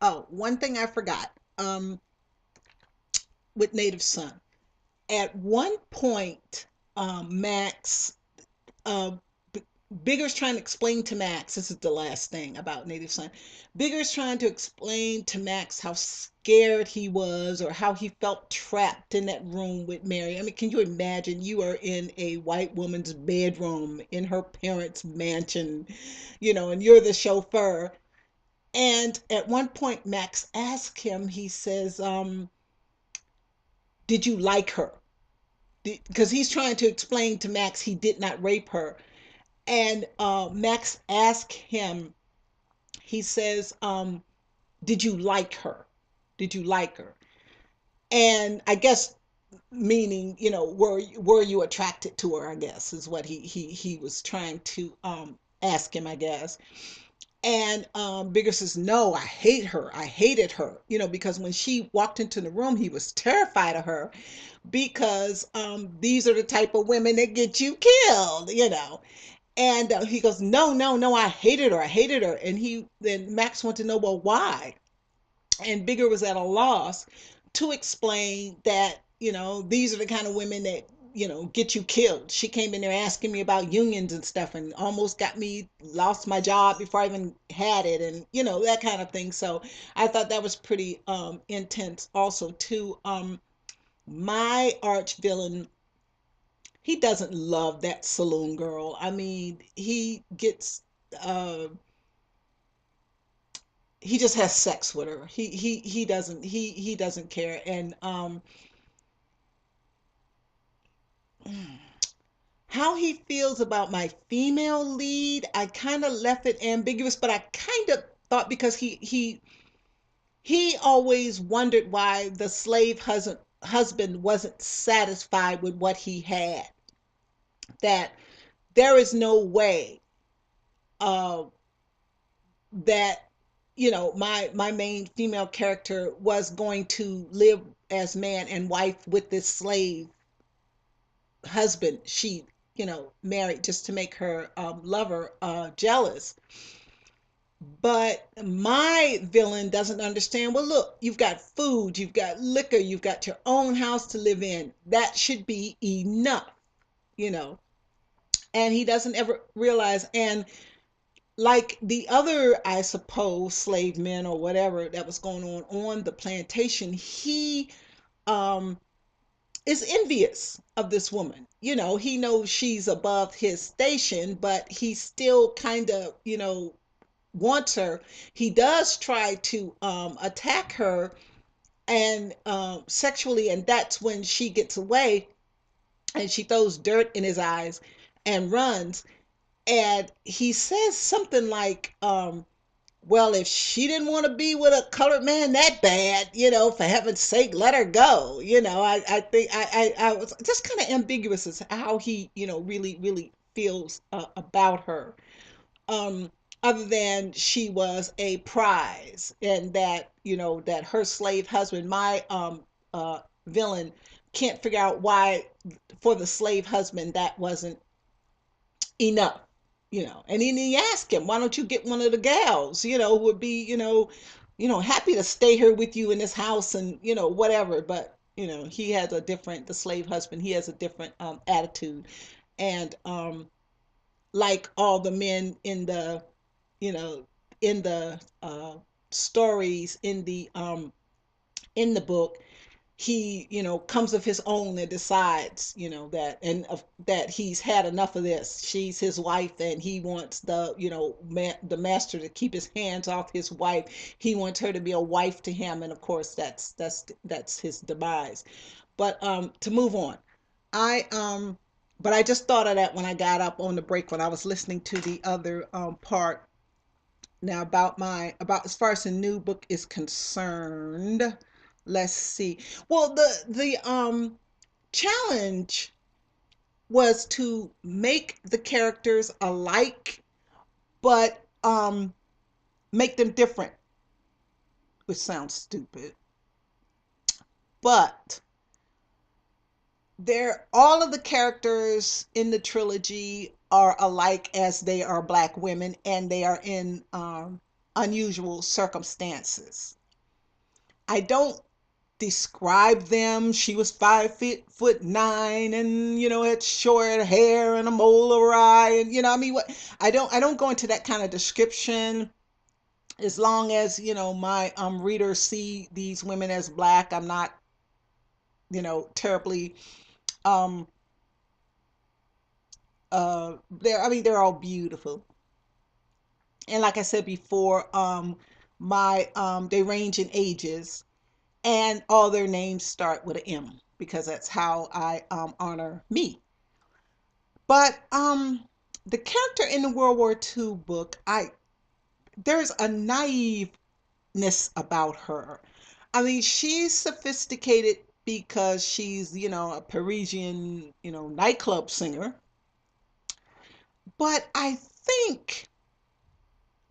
Oh, one thing I forgot. With Native Son. At one point, Max, uh, Bigger's trying to explain to Max, this is the last thing about Native Son. Bigger's trying to explain to Max how scared he was or how he felt trapped in that room with Mary. I mean, can you imagine you are in a white woman's bedroom in her parents' mansion, and you're the chauffeur. And at one point, Max asks him, he says, did you like her? Because he's trying to explain to Max he did not rape her. And Max asked him, he says, did you like her? Did you like her? And I guess meaning, were you attracted to her? I guess is what he was trying to ask him, I guess. And Bigger says, no, I hate her. I hated her, because when she walked into the room, he was terrified of her because these are the type of women that get you killed. And he goes, no, no, no, I hated her. I hated her. And then Max wanted to know, well, why? And Bigger was at a loss to explain that, these are the kind of women that, get you killed. She came in there asking me about unions and stuff and almost got me lost my job before I even had it and, that kind of thing. So I thought that was pretty intense also too. My arch villain, he doesn't love that saloon girl. I mean, uh he just has sex with her. He doesn't care. And how he feels about my female lead, I kind of left it ambiguous, but I kind of thought because he always wondered why the slave husband wasn't satisfied with what he had. That there is no way uh that my main female character was going to live as man and wife with this slave husband she married just to make her lover jealous. But my villain doesn't understand, well, look, you've got food, you've got liquor, you've got your own house to live in, that should be enough you know and he doesn't ever realize. And like the other, I suppose, slave men or whatever that was going on the plantation, he um is envious of this woman. He knows she's above his station, but he still kind of, wants her. He does try to attack her and sexually, and that's when she gets away and she throws dirt in his eyes and runs. And he says something like, well, if she didn't want to be with a colored man that bad, for heaven's sake, let her go. I think I was just kind of ambiguous as to how he, really, really feels about her. Um, Other than she was a prize and that, that her slave husband, my villain, can't figure out why for the slave husband that wasn't enough. And then he asked him, why don't you get one of the gals, who would be, happy to stay here with you in this house and, whatever. But, he has a different, the slave husband, he has a different attitude. And like all the men you know, in the stories in the book, he comes of his own and decides that he's had enough of this. She's his wife and he wants the master to keep his hands off his wife. He wants her to be a wife to him, and of course that's his demise. But to move on, I but I just thought of that when I got up on the break when I was listening to the other part. Now about as far as the new book is concerned, let's see. Well, the challenge was to make the characters alike, but make them different, which sounds stupid. But they're all of the characters in the trilogy are alike as they are black women, and they are in unusual circumstances. I don't describe them. She was 5 foot 9, and had short hair and a mole awry, and I mean, what I don't go into that kind of description. As long as my readers see these women as black, I'm not terribly um they're all beautiful. And like I said before, my they range in ages, and all their names start with an M, because that's how I honor me. But the character in the World War II book, I there's a naiveness about her. I mean, she's sophisticated because she's, a Parisian, nightclub singer. But I think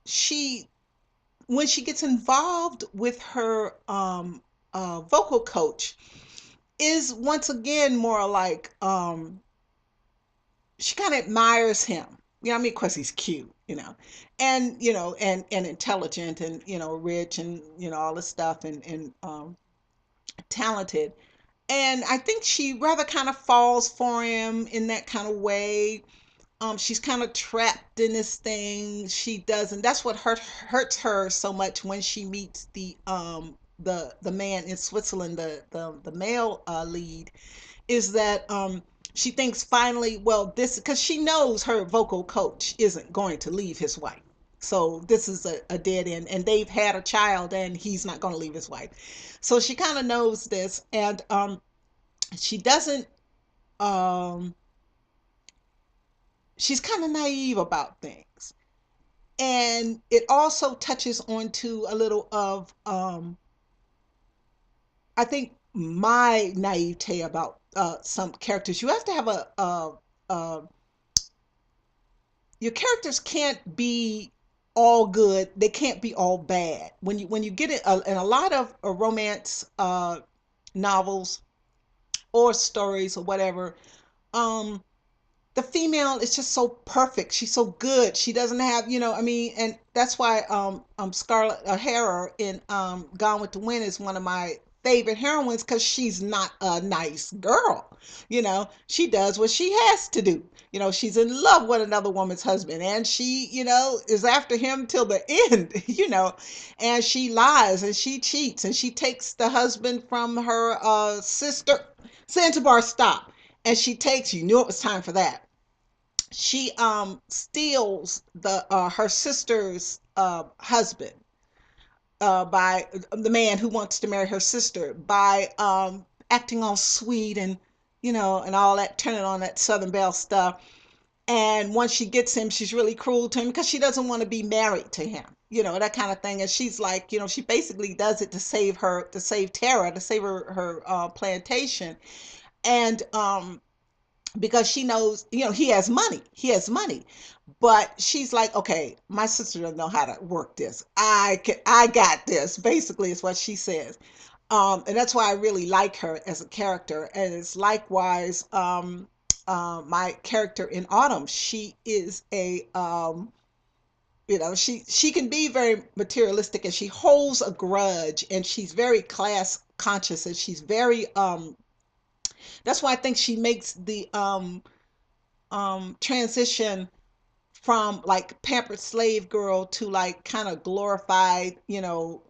she, when she gets involved with her vocal coach, is once again more like she kind of admires him. You know what I mean? Because he's cute, and and intelligent, and rich, and all this stuff, and talented. And I think she rather kind of falls for him in that kind of way. She's kind of trapped in this thing she doesn't. That's what hurts her so much when she meets the man in Switzerland, the male lead, is that she thinks finally, well, this, because she knows her vocal coach isn't going to leave his wife. So this is a dead end, and they've had a child, and he's not going to leave his wife. So she kind of knows this, and she doesn't. Um, she's kind of naive about things, and it also touches on to a little of I think my naivete about some characters. You have to have a your characters can't be all good. They can't be all bad. When you get it in a lot of romance novels or stories or whatever, um, the female is just so perfect. She's so good. She doesn't have, I mean, and that's why Scarlett O'Hara in Gone with the Wind is one of my favorite heroines, because she's not a nice girl. She does what she has to do. She's in love with another woman's husband, and she, is after him till the end, and she lies and she cheats and she takes the husband from her sister. Zanzibar, stop. And she takes, you knew it was time for that, she steals the her sister's husband, by the man who wants to marry her sister, by acting all sweet, and and all that, turning on that Southern Belle stuff. And once she gets him, she's really cruel to him because she doesn't want to be married to him, that kind of thing. And she's like, she basically does it to save her, to save Tara, to save her plantation. And because she knows, he has money, but she's like, okay, my sister doesn't know how to work this. I got this, basically, is what she says. And that's why I really like her as a character. And it's likewise my character in Autumn. She is a she can be very materialistic, and she holds a grudge, and she's very class conscious, and she's very that's why I think she makes the transition from like pampered slave girl to like kind of glorified,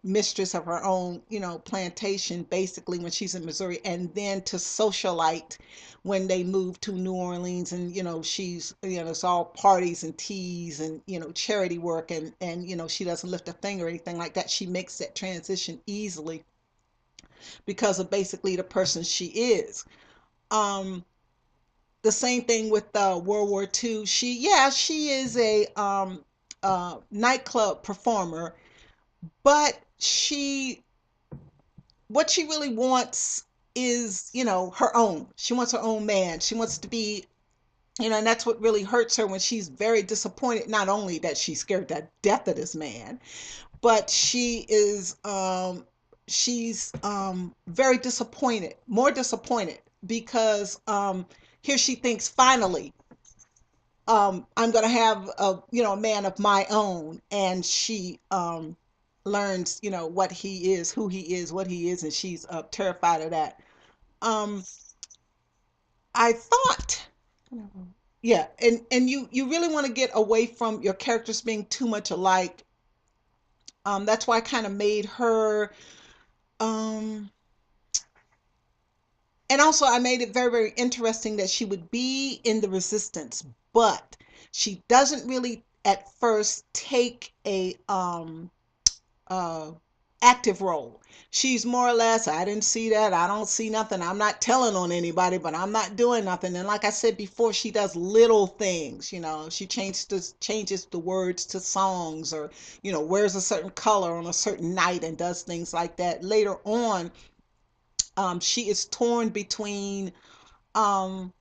mistress of her own, plantation, basically, when she's in Missouri, and then to socialite when they move to New Orleans. And she's, it's all parties and teas and charity work, and she doesn't lift a finger or anything like that. She makes that transition easily because of basically the person she is. um the same thing with World War II. She is a nightclub performer, but what she really wants is, her own. She wants her own man. She wants to be, and that's what really hurts her when she's very disappointed. Not only that she's scared to death of this man, but she's very disappointed, more disappointed, because here she thinks finally I'm gonna have a a man of my own, and she learns what he is, who he is, what he is, and she's terrified of that. Um, I thought, yeah, and you really want to get away from your characters being too much alike. That's why I kind of made her. Um, and also I made it very, very interesting that she would be in the resistance, but she doesn't really at first take a uh active role. She's more or less, I didn't see that, I don't see nothing, I'm not telling on anybody, but I'm not doing nothing. And like I said before, she does little things, she changes the words to songs, or wears a certain color on a certain night and does things like that. Later on, she is torn between um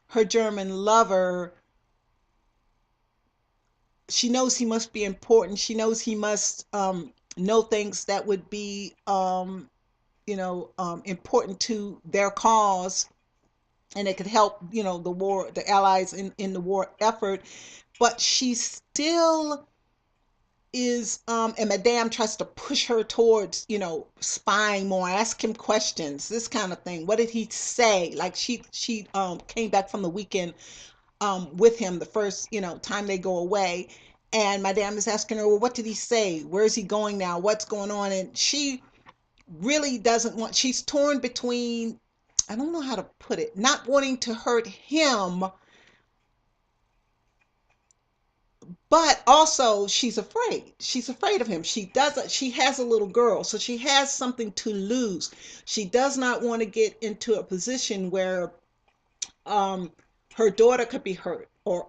her German lover. She knows he must be important. She knows he must know things that would be important to their cause, and it could help the war, the allies in the war effort. But she still is and Madame tries to push her towards spying more, ask him questions, this kind of thing. What did he say? Like she came back from the weekend with him the first time they go away, and Madame is asking her, well, what did he say, where is he going now, what's going on? And she really doesn't want, she's torn between, I don't know how to put it, not wanting to hurt him, but also she's afraid of him. She has a little girl, so she has something to lose. She does not want to get into a position where um her daughter could be hurt, or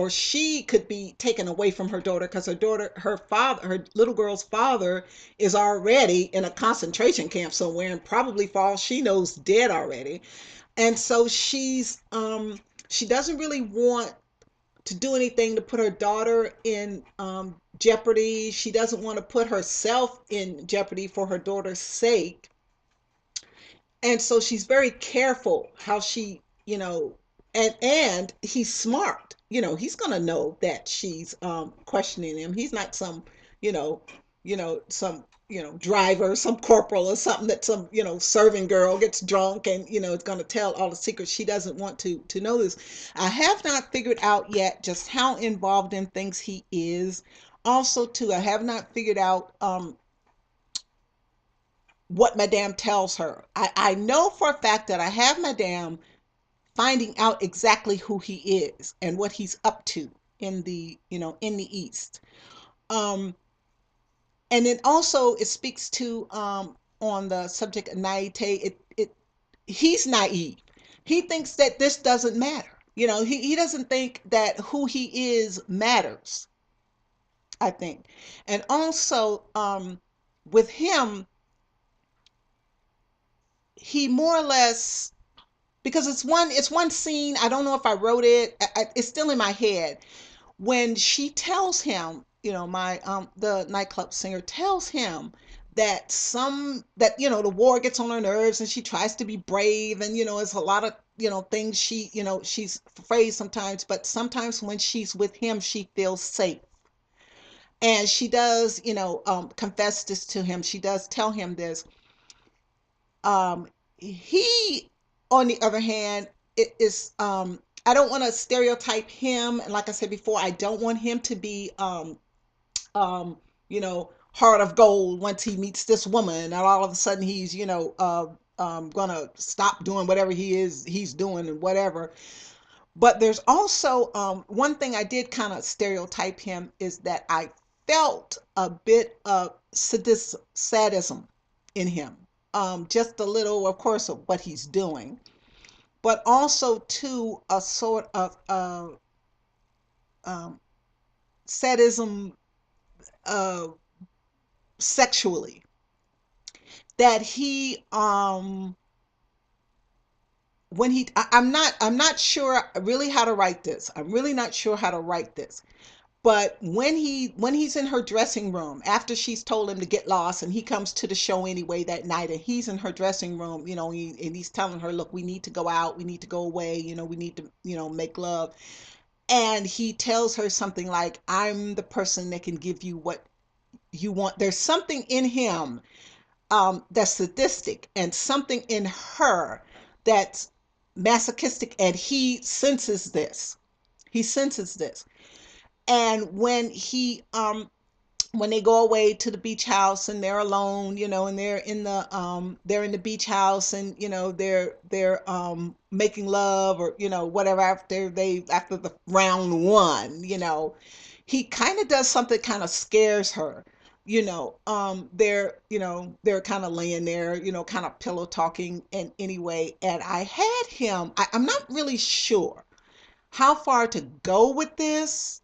she could be taken away from her daughter, because her little girl's father is already in a concentration camp somewhere, and probably, for all she knows, dead already. And so she doesn't really want to do anything to put her daughter in jeopardy. She doesn't want to put herself in jeopardy for her daughter's sake. And so she's very careful how she, and he's smart. He's gonna know that she's questioning him. He's not some, you know, some driver, some corporal or something, that some serving girl gets drunk and is gonna tell all the secrets. She doesn't want to know this. I have not figured out yet just how involved in things he is. Also, too, I have not figured out what Madame tells her. I know for a fact that I have Madame finding out exactly who he is and what he's up to in the East. Um, and then also it speaks to on the subject of naivete. He's naive. He thinks that this doesn't matter. He doesn't think that who he is matters, I think. And also with him, he more or less, because it's one scene, I don't know if I wrote it, it's still in my head, when she tells him, my the nightclub singer tells him that the war gets on her nerves, and she tries to be brave, and it's a lot of things, she's afraid sometimes, but sometimes when she's with him she feels safe. And she does confess this to him. She does tell him this. He, on the other hand, it is I don't want to stereotype him, and like I said before, I don't want him to be heart of gold once he meets this woman, and all of a sudden he's gonna stop doing whatever he's doing and whatever. But there's also one thing I did kind of stereotype him, is that I felt a bit of sadism in him. Just a little, of course, of what he's doing, but also to a sort of um, sadism sexually, that he when I'm not sure really how to write this. I'm really not sure how to write this. But when he's in her dressing room after she's told him to get lost, and he comes to the show anyway that night, and he's in her dressing room, and he's telling her, look, we need to go out, we need to go away, we need to, make love. And he tells her something like, I'm the person that can give you what you want. There's something in him, that's sadistic, and something in her that's masochistic, and he senses this. And when they go away to the beach house and they're alone, and they're in the beach house, and they're making love, or whatever, after the round one, he kind of does something, kind of scares her. They're kind of laying there, kind of pillow talking, and anyway, and I'm not really sure how far to go with this,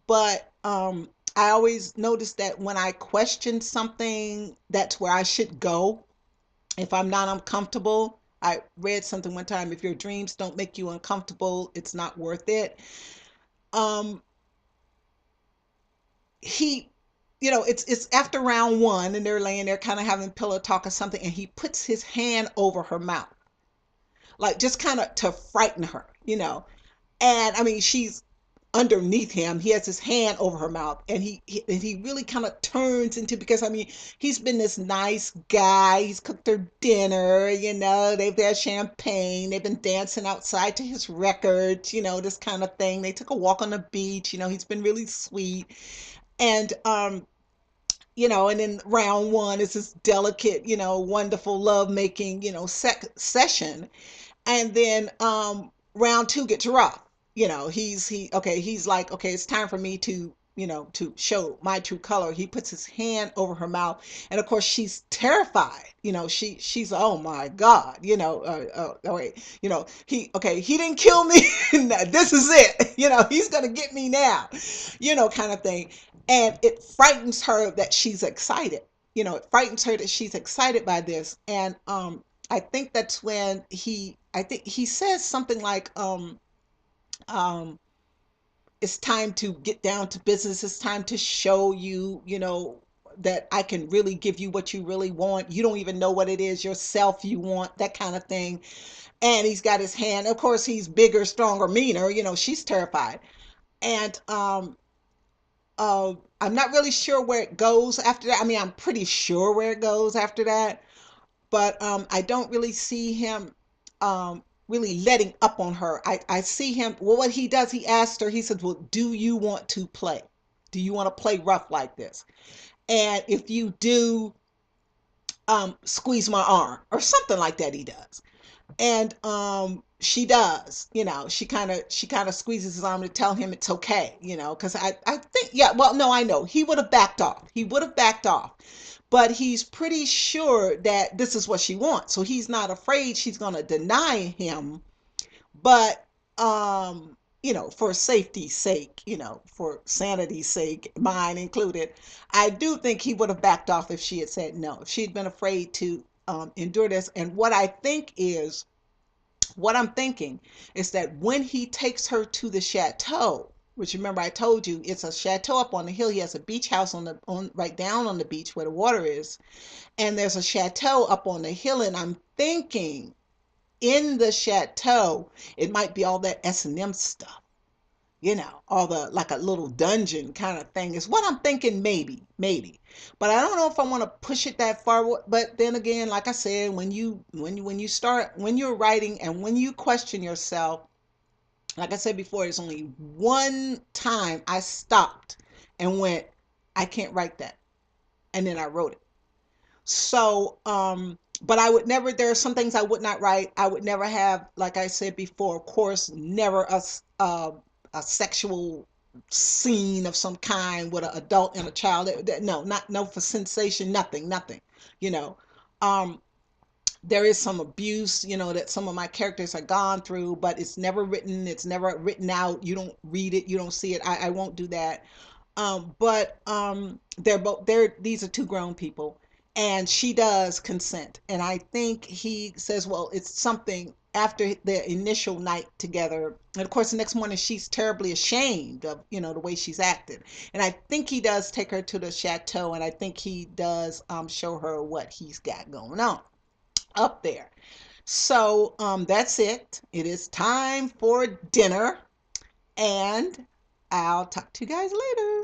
but I always notice that when I question something, that's where I should go. If I'm not uncomfortable, I read something one time, if your dreams don't make you uncomfortable, it's not worth it. Um, he, it's after round one, and they're laying there kind of having pillow talk or something, and he puts his hand over her mouth, like just kind of to frighten her. And I mean, she's underneath him. He has his hand over her mouth, and he really kind of turns into, because I mean, he's been this nice guy. He's cooked her dinner. They've had champagne. They've been dancing outside to his records. This kind of thing. They took a walk on the beach. He's been really sweet. And and then round one is this delicate, wonderful love making, session. And then round two gets rough. He's like, okay, it's time for me to show my true color. He puts his hand over her mouth, and of course she's terrified. She's, oh my God. Oh wait, he didn't kill me. This is it. He's gonna get me now. Kind of thing. And it frightens her that she's excited. It frightens her that she's excited by this. And I think that's when I think he says something like, um, it's time to get down to business. It's time to show you, that I can really give you what you really want. You don't even know what it is yourself you want, that kind of thing. And he's got his hand. Of course, he's bigger, stronger, meaner. She's terrified. And I'm not really sure where it goes after that. I mean, I'm pretty sure where it goes after that, but I don't really see him really letting up on her. I see him. Well, what he does, he asked her. He says, "Well, do you want to play? Do you want to play rough like this? And if you do, squeeze my arm or something like that." He does, and she does. She kind of squeezes his arm to tell him it's okay. Because I think, yeah. Well, no, I know he would have backed off. He would have backed off, but he's pretty sure that this is what she wants. So he's not afraid she's going to deny him. But, for safety's sake, for sanity's sake, mine included, I do think he would have backed off if she had said no, if she'd been afraid to endure this. And what I'm thinking is that when he takes her to the chateau, which, remember, I told you it's a chateau up on the hill. He has a beach house on right down on the beach where the water is, and there's a chateau up on the hill. And I'm thinking, in the chateau, it might be all that S&M stuff. All the, like a little dungeon kind of thing is what I'm thinking, maybe. But I don't know if I want to push it that far. But then again, like I said, when you're writing and when you question yourself, like I said before, there's only one time I stopped and went, I can't write that. And then I wrote it. So, but I would never, there are some things I would not write. I would never have, like I said before, of course, never a sexual scene of some kind with an adult and a child. No, not, no, for sensation, nothing. You know, um, there is some abuse, that some of my characters have gone through, but it's never written out. You don't read it, you don't see it. I won't do that. But these are two grown people, and she does consent. And I think he says, well, it's something. after their initial night together. And of course, the next morning she's terribly ashamed of, the way she's acted. And I think he does take her to the chateau, and I think he does show her what he's got going on up there. So that's it. It is time for dinner, and I'll talk to you guys later.